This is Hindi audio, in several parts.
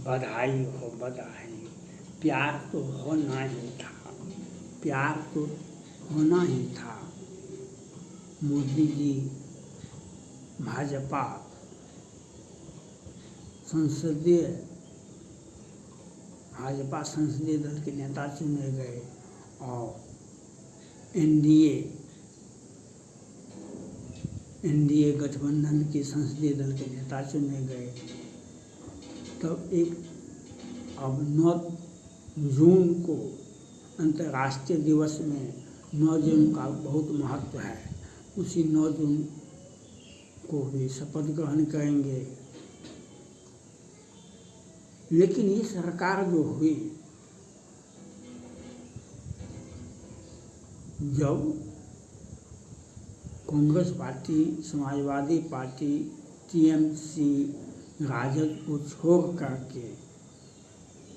बधाई हो बधाई, प्यार तो होना ही था, प्यार तो होना ही था। मोदी जी भाजपा संसदीय दल के नेता चुने गए और एनडीए गठबंधन के संसदीय दल के नेता चुने गए। तब अब 9 जून को अंतर्राष्ट्रीय दिवस में 9 जून का बहुत महत्व है। उसी 9 जून को भी शपथ ग्रहण करेंगे। लेकिन ये सरकार जो हुई, जब Congress party, Samajwadi party, TMC, Rajad को छोड़ करके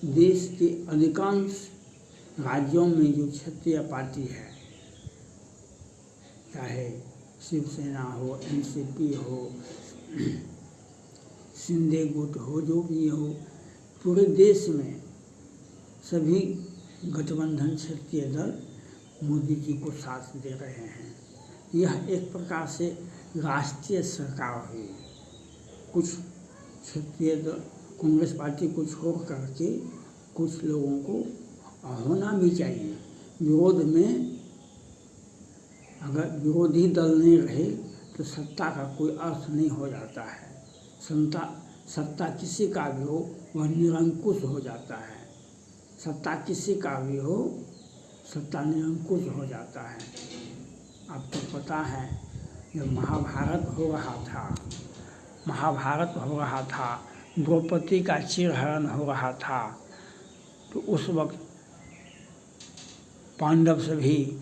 देश के अधिकांश राज्यों में जो क्षेत्रीय पार्टी है, चाहे शिवसेना हो, एनसीपी हो, शिंदे गुट हो, जो भी हो, पूरे देश में सभी गठबंधन क्षेत्रीय दल मोदी जी को साथ दे रहे हैं। यह एक प्रकार से राष्ट्रीय सरकार हुई। कुछ क्षेत्रीय दल कांग्रेस पार्टी को छोड़ करके कुछ लोगों को होना भी चाहिए। विरोध में अगर विरोधी दल नहीं रहे तो सत्ता का कोई अर्थ नहीं हो जाता है। सत्ता किसी का भी हो वह निरंकुश हो जाता है। सत्ता किसी का भी हो, सत्ता निरंकुश हो जाता है। आपको पता है जब महाभारत हो रहा था, द्रौपदी का चीरहरण हो रहा था, तो उस वक्त पांडव सभी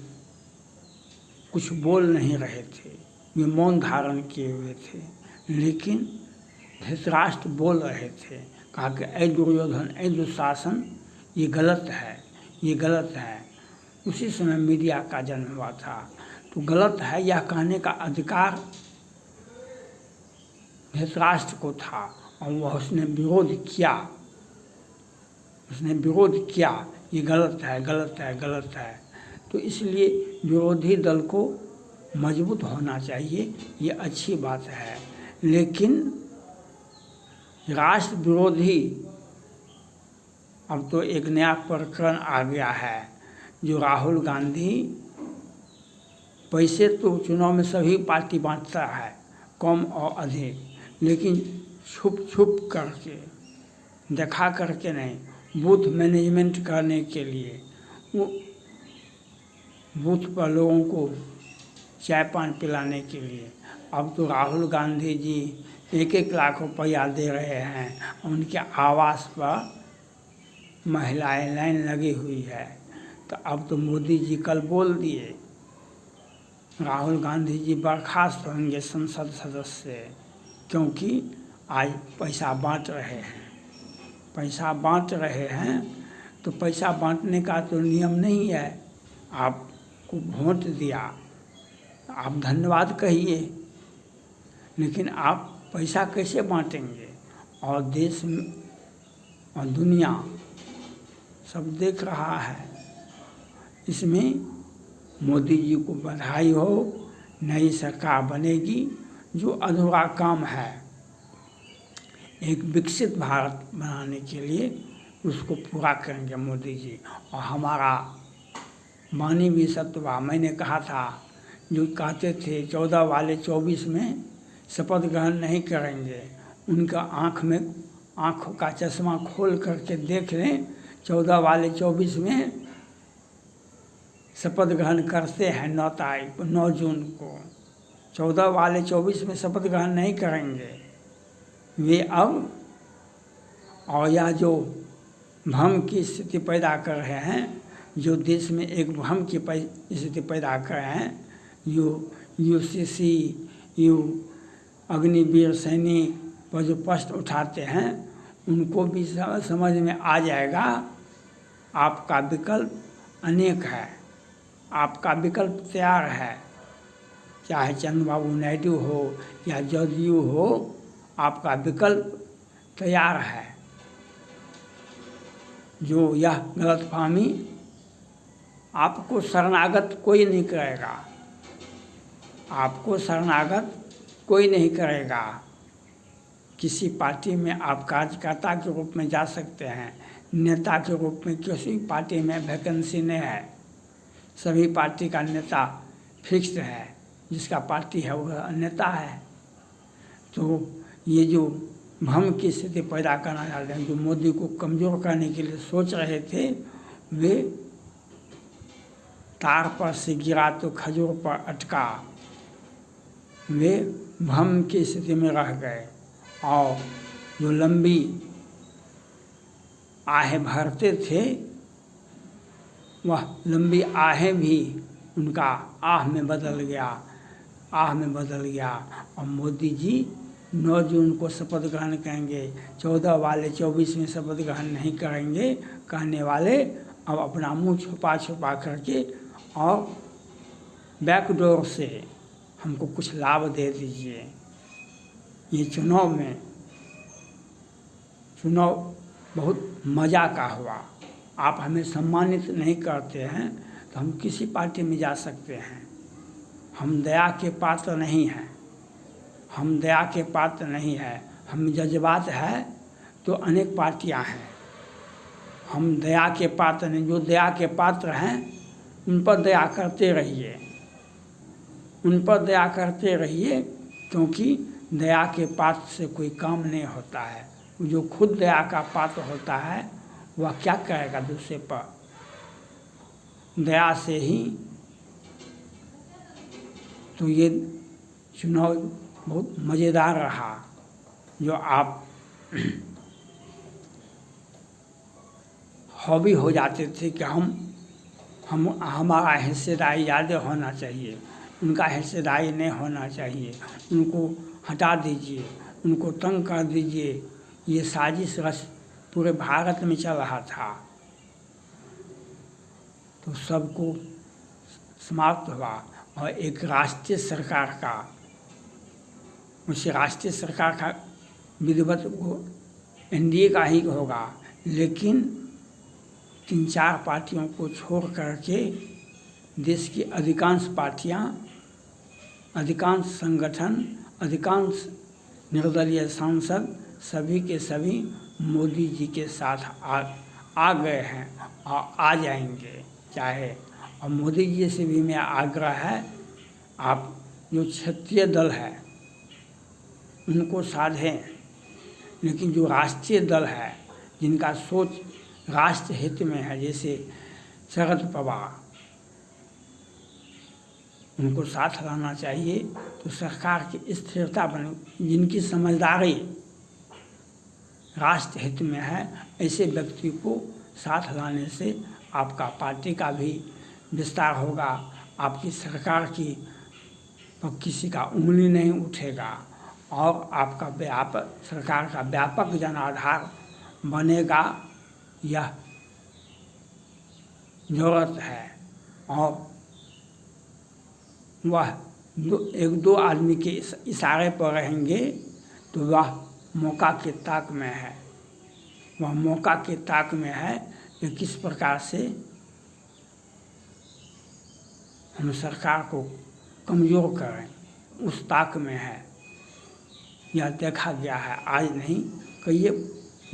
कुछ बोल नहीं रहे थे, वे मौन धारण किए हुए थे। लेकिन धृतराष्ट्र बोल रहे थे, कहा कि ऐ दुर्योधन, ऐ दुशासन, ये गलत है, ये गलत है। उसी समय मीडिया का जन्म हुआ था। तो गलत है यह कहने का अधिकार धृतराष्ट्र को था और वह उसने विरोध किया, ये गलत है, गलत है, गलत है। तो इसलिए विरोधी दल को मजबूत होना चाहिए, ये अच्छी बात है। लेकिन राष्ट्र विरोधी, अब तो एक नया प्रकरण आ गया है, जो राहुल गांधी, पैसे तो चुनाव में सभी पार्टी बांटता है, कम और अधिक, लेकिन छुप करके, दिखा करके नहीं, बूथ मैनेजमेंट करने के लिए वो बूथ पर लोगों को चाय पान पिलाने के लिए अब तो राहुल गांधी जी 1-1 लाख रुपया दे रहे हैं। उनके आवास पर महिलाएं लाइन लगी हुई है। तो अब तो मोदी जी कल बोल दिए राहुल गांधी जी बर्खास्त होंगे संसद सदस्य से, क्योंकि आज पैसा बांट रहे हैं। तो पैसा बांटने का तो नियम नहीं है। आपको वोट दिया, आप धन्यवाद कहिए, लेकिन आप पैसा कैसे बांटेंगे? और देश में और दुनिया सब देख रहा है। इसमें मोदी जी को बधाई हो, नई सरकार बनेगी। जो अधूरा काम है एक विकसित भारत बनाने के लिए, उसको पूरा करेंगे मोदी जी। और हमारा वाणी भी सत्य। मैंने कहा था, जो कहते थे 14 वाले 24 में शपथ ग्रहण नहीं करेंगे, उनका आँखों का चश्मा खोल करके देख लें, 14 वाले 24 में शपथ ग्रहण करते हैं। 9 जून को 14 वाले 24 में शपथ ग्रहण नहीं करेंगे वे अब। और यह जो भ्रम की स्थिति पैदा कर रहे हैं, जो देश में एक भ्रम की स्थिति पैदा कर रहे हैं, यूसीसी, अग्निवीर सैनिक पर जो प्रश्न उठाते हैं, उनको भी समझ में आ जाएगा आपका विकल्प अनेक है, आपका विकल्प तैयार है। चाहे चंद्रबाबू नायडू हो या जदयू हो, आपका विकल्प तैयार है। जो यह गलतफहमी, आपको शरणागत कोई नहीं करेगा, आपको शरणागत कोई नहीं करेगा। किसी पार्टी में आप कार्यकर्ता के रूप में जा सकते हैं, नेता के रूप में किसी पार्टी में वैकेंसी नहीं है। सभी पार्टी का नेता फिक्स्ड है, जिसका पार्टी है वह नेता है। तो ये जो भ्रम की स्थिति पैदा करना चाहते हैं, जो मोदी को कमज़ोर करने के लिए सोच रहे थे, वे तार पर से गिरा तो खजूर पर अटका, वे भ्रम की स्थिति में रह गए। और जो लंबी आहें भरते थे, वह लंबी आहें भी उनका आह में बदल गया, आह में बदल गया। और मोदी जी 9 जून को शपथ ग्रहण करेंगे, 14 वाले 24 में शपथ ग्रहण नहीं करेंगे कहने वाले अब अपना मुंह छुपा छुपा करके और बैकडोर से हमको कुछ लाभ दे दीजिए। ये चुनाव बहुत मज़ा का हुआ। आप हमें सम्मानित नहीं करते हैं तो हम किसी पार्टी में जा सकते हैं। हम दया के पात्र नहीं हैं, हम दया के पात्र नहीं हैं। हम जज्बात है तो अनेक पार्टियां हैं, हम दया के पात्र नहीं। जो दया के पात्र हैं उन पर दया करते रहिए, उन पर दया करते रहिए, क्योंकि दया के पात्र से कोई काम नहीं होता है। जो खुद दया का पात्र होता है वह क्या करेगा दूसरे पर? दया से ही। तो ये चुनाव बहुत मज़ेदार रहा। जो आप हॉबी हो जाते थे कि हमारा हिस्सेदारी ज़्यादा होना चाहिए, उनका हिस्सेदारी नहीं होना चाहिए, उनको हटा दीजिए, उनको तंग कर दीजिए। ये साजिश रच पूरे भारत में चल रहा था। तो सबको समाप्त हुआ और एक राष्ट्रीय सरकार का, उस राष्ट्रीय सरकार का विधिवत वो एनडीए का ही होगा, लेकिन 3-4 पार्टियों को छोड़ करके देश की अधिकांश पार्टियां, अधिकांश संगठन, अधिकांश निर्दलीय सांसद सभी के सभी मोदी जी के साथ आ गए हैं और आ जाएंगे चाहे। और मोदी जी से भी मेरा आग्रह है, आप जो क्षेत्रीय दल है उनको साधें, लेकिन जो राष्ट्रीय दल है जिनका सोच राष्ट्र हित में है, जैसे शरद पवार, उनको साथ लाना चाहिए। तो सरकार की स्थिरता बने, जिनकी समझदारी राष्ट्र हित में है, ऐसे व्यक्ति को साथ लाने से आपका पार्टी का भी विस्तार होगा, आपकी सरकार की पर किसी का उंगली नहीं उठेगा और आपका सरकार का व्यापक जनाधार बनेगा। यह ज़रूरत है। और वह 1-2 आदमी के इशारे पर रहेंगे तो वह मौका के ताक में है, वह मौका के ताक में है कि किस प्रकार से हम सरकार को कमज़ोर करें, उस ताक में है। यह देखा गया है, आज नहीं कई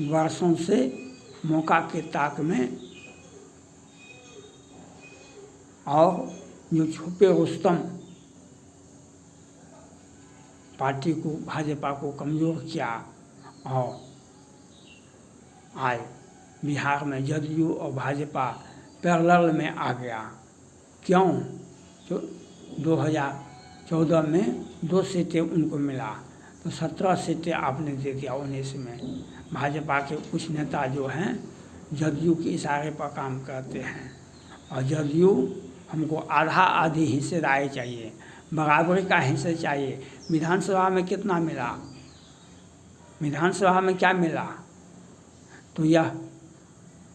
वर्षों से मौका के ताक में। और जो छुपे रुस्तम पार्टी को, भाजपा को कमज़ोर किया, और आज बिहार में जदयू और भाजपा पैरेलल में आ गया। क्यों? तो 2014 में 2 सीटें उनको मिला, तो 17 सीटें आपने दे दिया 19 में। भाजपा के कुछ नेता जो हैं जदयू के इशारे पर काम करते हैं, और जदयू हमको आधा आधी हिस्सेदारी चाहिए, बराबरी का हिस्सा चाहिए। विधानसभा में कितना मिला? विधानसभा में क्या मिला? तो यह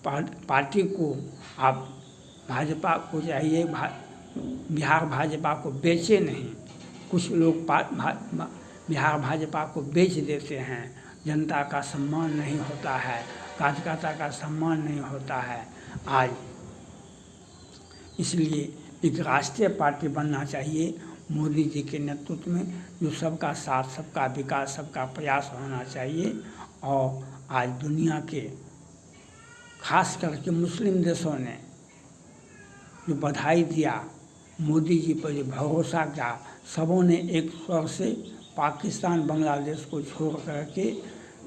पार्टी को आप, भाजपा को चाहिए, बिहार भाजपा को बेचे नहीं। कुछ लोग बिहार भाजपा को बेच देते हैं, जनता का सम्मान नहीं होता है, कार्यकर्ता का सम्मान नहीं होता है। आज इसलिए एक राष्ट्रीय पार्टी बनना चाहिए मोदी जी के नेतृत्व में, जो सबका साथ, सबका विकास, सबका प्रयास होना चाहिए। और आज दुनिया के खास करके मुस्लिम देशों ने जो बधाई दिया, मोदी जी पर जो भरोसा किया, सबों ने एक स्वर से पाकिस्तान, बांग्लादेश को छोड़ करके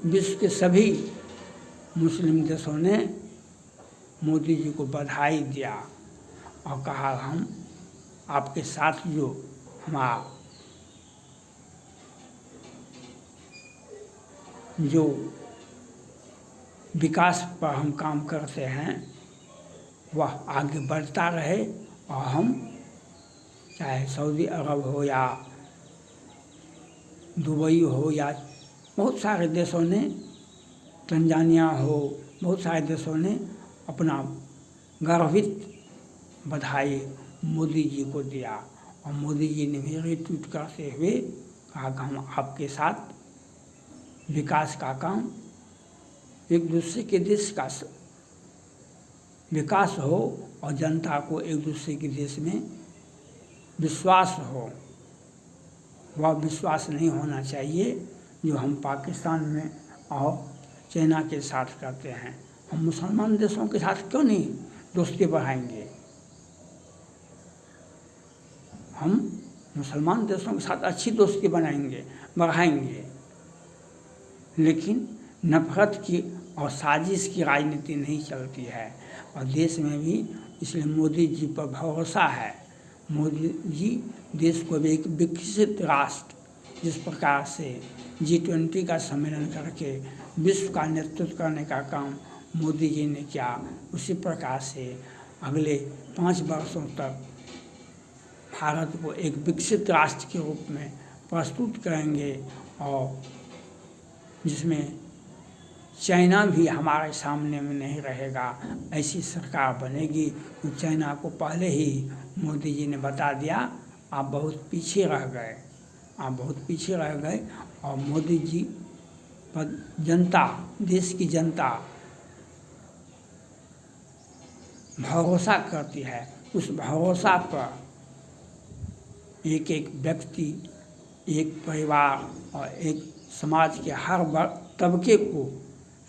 विश्व के सभी मुस्लिम देशों ने मोदी जी को बधाई दिया और कहा हम आपके साथ जो हमारा जो विकास पर हम काम करते हैं वह आगे बढ़ता रहे। और हम चाहे सऊदी अरब हो या दुबई हो या बहुत सारे देशों ने, तंजानिया हो, बहुत सारे देशों ने अपना गर्वित बधाई मोदी जी को दिया। और मोदी जी ने भी रिट्वीट करते हुए कहा कि हम आपके साथ विकास का काम, एक दूसरे के देश का विकास हो और जनता को एक दूसरे के देश में विश्वास हो। वह विश्वास नहीं होना चाहिए जो हम पाकिस्तान में और चाइना के साथ करते हैं। हम मुसलमान देशों के साथ क्यों नहीं दोस्ती बढ़ाएंगे? हम मुसलमान देशों के साथ अच्छी दोस्ती बढ़ाएंगे, लेकिन नफरत की और साजिश की राजनीति नहीं चलती है। और देश में भी इसलिए मोदी जी पर भरोसा है। मोदी जी देश को भी एक विकसित राष्ट्र, जिस प्रकार से G20 का सम्मेलन करके विश्व का नेतृत्व करने का काम मोदी जी ने किया, उसी प्रकार से अगले 5 वर्षों तक भारत को एक विकसित राष्ट्र के रूप में प्रस्तुत करेंगे और जिसमें चाइना भी हमारे सामने में नहीं रहेगा। ऐसी सरकार बनेगी। तो चाइना को पहले ही मोदी जी ने बता दिया, आप बहुत पीछे रह गए, और मोदी जी पर जनता, देश की जनता भरोसा करती है। उस भरोसा पर एक एक व्यक्ति, एक परिवार और एक समाज के हर तबके को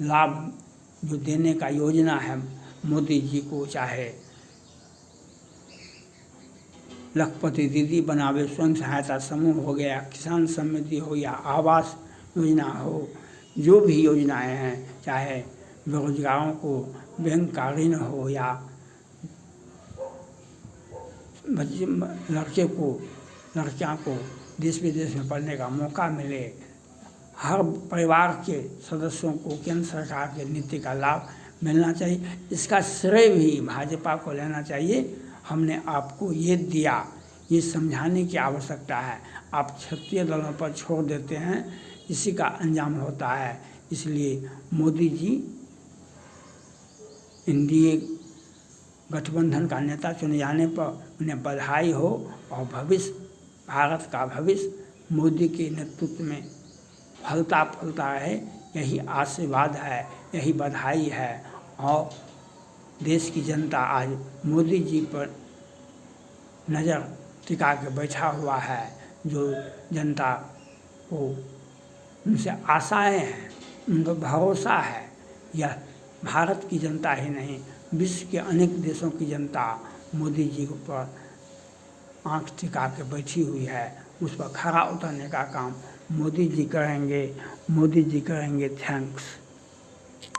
लाभ जो देने का योजना है मोदी जी को, चाहे लखपति दीदी बनावे स्वयं सहायता समूह हो गया, किसान समिति हो या आवास योजना हो, जो भी योजनाएं हैं, चाहे बेरोजगारों को बैंक का ऋण हो या लड़कियां को देश विदेश में पढ़ने का मौका मिले, हर परिवार के सदस्यों को केंद्र सरकार के नीति का लाभ मिलना चाहिए। इसका श्रेय भी भाजपा को लेना चाहिए। हमने आपको ये दिया, ये समझाने की आवश्यकता है। आप क्षेत्रीय दलों पर छोड़ देते हैं, इसी का अंजाम होता है। इसलिए मोदी जी एनडीए गठबंधन का नेता चुने जाने पर उन्हें बधाई हो और भविष्य, भारत का भविष्य मोदी के नेतृत्व में फलता फूलता रहे, यही आशीर्वाद है, यही बधाई है। और देश की जनता आज मोदी जी पर नज़र टिका के बैठा हुआ है। जो जनता को उनसे आशाएं हैं, उन पर भरोसा है। यह भारत की जनता ही नहीं, विश्व के अनेक देशों की जनता मोदी जी पर आंख टिका के बैठी हुई है। उस पर खरा उतरने का काम मोदी जी करेंगे। थैंक्स।